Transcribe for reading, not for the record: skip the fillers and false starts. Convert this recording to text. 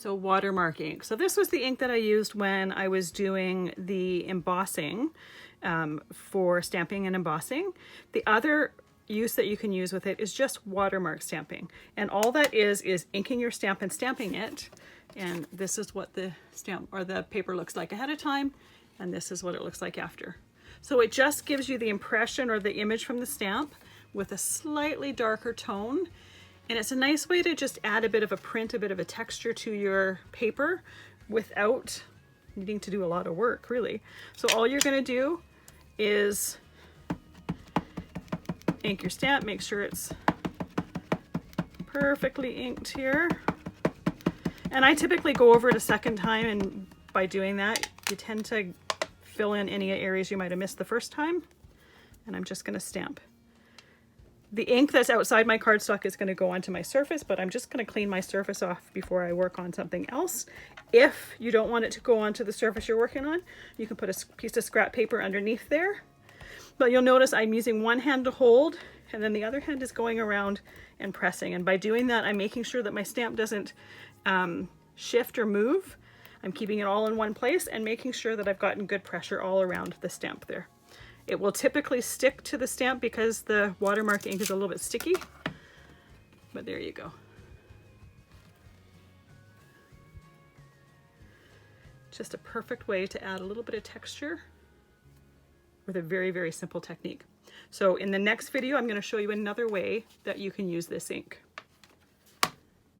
So Watermark ink. So this was the ink that I used when I was doing the embossing for stamping and embossing. The other use that you can use with it is just watermark stamping. And all that is inking your stamp and stamping it. And this is what the stamp or the paper looks like ahead of time. And this is what it looks like after. So it just gives you the impression or the image from the stamp with a slightly darker tone. And it's a nice way to just add a bit of a print, a bit of a texture to your paper without needing to do a lot of work, really. So all you're going to do is ink your stamp, make sure it's perfectly inked here. And I typically go over it a second time, and by doing that, you tend to fill in any areas you might have missed the first time. And I'm just going to stamp. The ink that's outside my cardstock is going to go onto my surface, but I'm just going to clean my surface off before I work on something else. If you don't want it to go onto the surface you're working on, you can put a piece of scrap paper underneath there. But you'll notice I'm using one hand to hold, and then the other hand is going around and pressing. And by doing that, I'm making sure that my stamp doesn't shift or move. I'm keeping it all in one place and making sure that I've gotten good pressure all around the stamp there. It will typically stick to the stamp because the watermark ink is a little bit sticky, but there you go. Just a perfect way to add a little bit of texture with a very, very simple technique. So in the next video, I'm going to show you another way that you can use this ink.